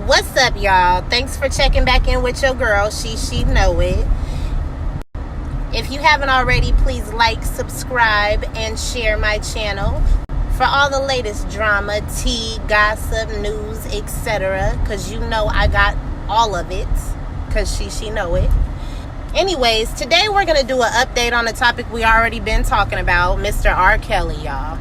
What's up, y'all? Thanks for checking back in with your girl, SheSheKnowIt. If you haven't already, please like, subscribe, and share my channel for all the latest drama, tea, gossip, news, etc. Because you know I got all of it, because SheSheKnowIt. Anyways, today we're going to do an update on a topic we already been talking about, Mr.R-Kelly, y'all.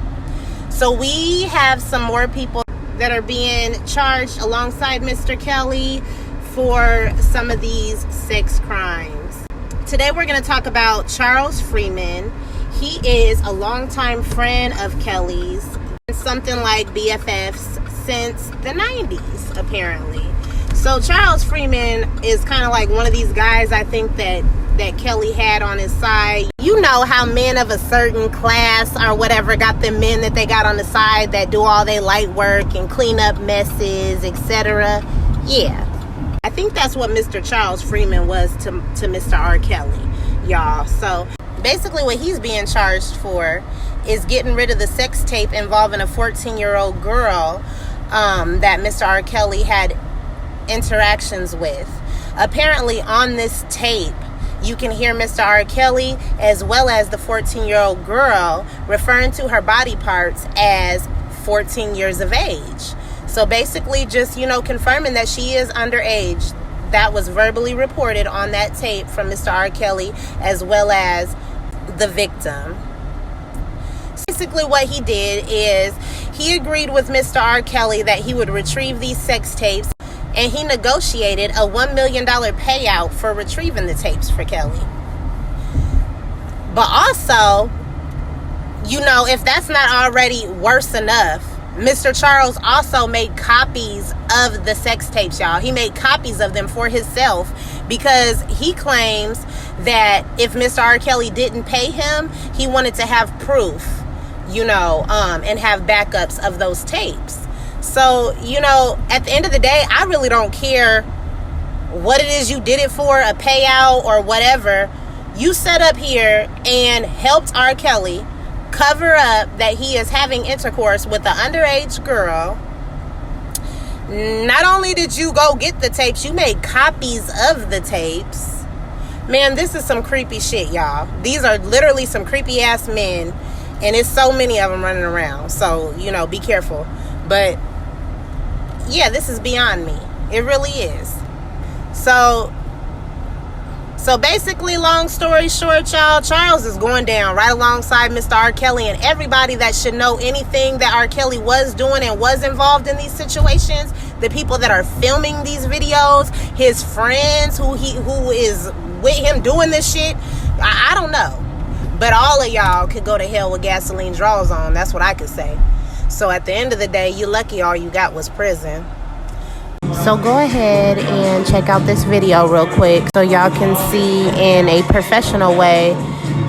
So we have some more people that are being charged alongside Mr. Kelly for some of these sex crimes. Today we're going to talk about Charles Freeman. He is a longtime friend of Kelly's, something like BFFs since the 90s, apparently. So Charles Freeman is kind of like one of these guys I think that Kelly had on his side. You know how men of a certain class or whatever got the men that they got on the side that do all their light work and clean up messes, etc. Yeah. I think that's what Mr. Charles Freeman was to Mr. R-Kelly, y'all. So basically what he's being charged for is getting rid of the sex tape involving a 14-year-old girl that Mr. R-Kelly had interactions with. Apparently on this tape, you can hear Mr. R-Kelly as well as the 14-year-old girl referring to her body parts as 14 years of age. So basically just, confirming that she is underage. That was verbally reported on that tape from Mr. R-Kelly as well as the victim. Basically what he did is he agreed with Mr. R-Kelly that he would retrieve these sex tapes, and he negotiated a $1 million payout for retrieving the tapes for Kelly. But also, if that's not already worse enough, Mr. Charles also made copies of the sex tapes, y'all. He made copies of them for himself because he claims that if Mr. R-Kelly didn't pay him, he wanted to have proof, and have backups of those tapes. So, at the end of the day, I really don't care what it is you did it for, a payout or whatever. You sat up here and helped R. Kelly cover up that he is having intercourse with an underage girl. Not only did you go get the tapes, you made copies of the tapes. Man, this is some creepy shit, y'all. These are literally some creepy ass men, and it's so many of them running around. So, be careful. But yeah, this is beyond me. It really is. So basically, long story short, y'all, Charles is going down right alongside Mr. R-Kelly, and everybody that should know anything that R. Kelly was doing and was involved in these situations, the people that are filming these videos, his friends who is with him doing this shit, I don't know. But all of y'all could go to hell with gasoline draws on. That's what I could say. So at the end of the day, you're lucky all you got was prison. So go ahead and check out this video real quick so y'all can see in a professional way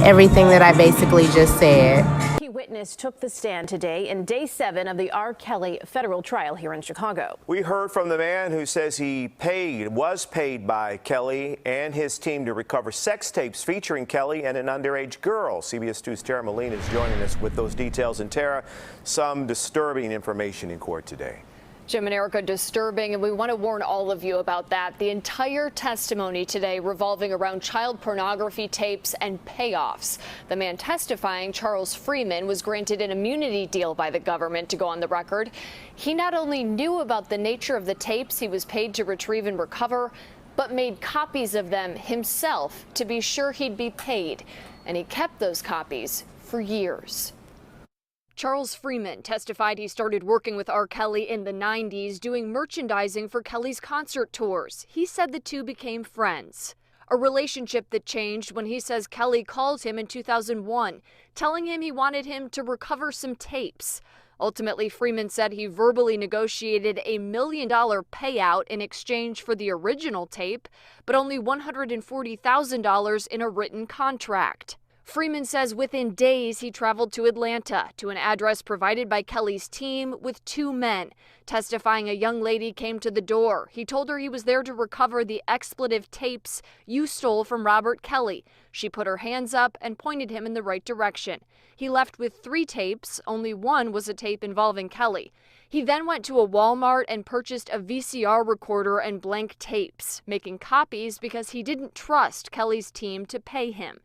everything that I basically just said. Key witness took the stand today in day 7 of the R. Kelly federal trial here in Chicago. We heard from the man who says he was paid by Kelly and his team to recover sex tapes featuring Kelly and an underage girl. CBS 2's Tara Moline is joining us with those details. And Tara, some disturbing information in court today. Jim and Erica, disturbing, and we want to warn all of you about that. The entire testimony today revolving around child pornography tapes and payoffs. The man testifying, Charles Freeman, was granted an immunity deal by the government to go on the record. He not only knew about the nature of the tapes he was paid to retrieve and recover, but made copies of them himself to be sure he'd be paid. And he kept those copies for years. Charles Freeman testified he started working with R. Kelly in the 90s doing merchandising for Kelly's concert tours. He said the two became friends. A relationship that changed when he says Kelly called him in 2001, telling him he wanted him to recover some tapes. Ultimately, Freeman said he verbally negotiated a $1 million payout in exchange for the original tape, but only $140,000 in a written contract. Freeman says within days he traveled to Atlanta to an address provided by Kelly's team with 2 men. Testifying, a young lady came to the door. He told her he was there to recover the expletive tapes you stole from Robert Kelly. She put her hands up and pointed him in the right direction. He left with 3 tapes. Only one was a tape involving Kelly. He then went to a Walmart and purchased a VCR recorder and blank tapes, making copies because he didn't trust Kelly's team to pay him.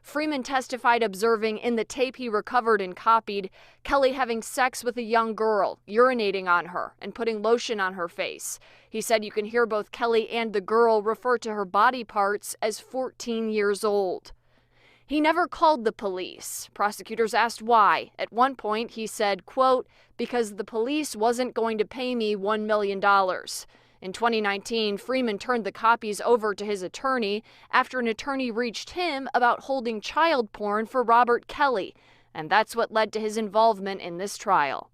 Freeman testified observing in the tape he recovered and copied Kelly having sex with a young girl, urinating on her and putting lotion on her face. He said you can hear both Kelly and the girl refer to her body parts as 14 years old. He never called the police. Prosecutors asked why. At one point, he said, quote, "because the police wasn't going to pay me $1 million. In 2019, Freeman turned the copies over to his attorney after an attorney reached him about holding child porn for R.Kelly, and that's what led to his involvement in this trial.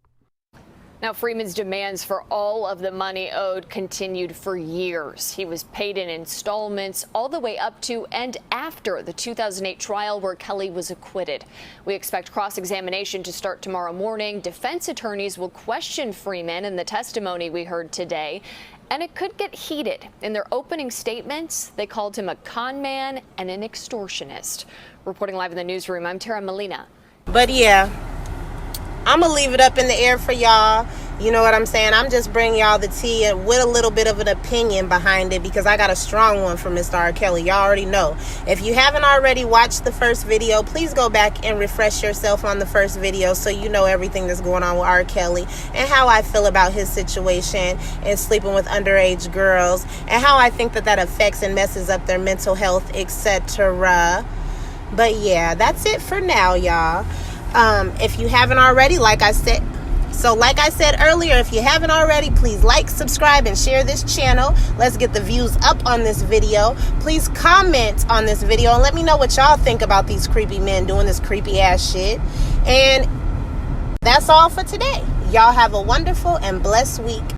Now, Freeman's demands for all of the money owed continued for years. He was paid in installments all the way up to and after the 2008 trial where Kelly was acquitted. We expect cross-examination to start tomorrow morning. Defense attorneys will question Freeman in the testimony we heard today. And it could get heated. In their opening statements, they called him a con man and an extortionist. Reporting live in the newsroom, I'm Tara Molina. But yeah, I'm going to leave it up in the air for y'all. You know what I'm saying? I'm just bringing y'all the tea with a little bit of an opinion behind it because I got a strong one for Mr.R-Kelly. Y'all already know. If you haven't already watched the first video, please go back and refresh yourself on the first video so you know everything that's going on with R. Kelly and how I feel about his situation and sleeping with underage girls and how I think that that affects and messes up their mental health, etc. But yeah, that's it for now, y'all. If you haven't already, like I said earlier, if you haven't already, please like, subscribe, and share this channel. Let's get the views up on this video. Please comment on this video and let me know what y'all think about these creepy men doing this creepy ass shit. And that's all for today. Y'all have a wonderful and blessed week.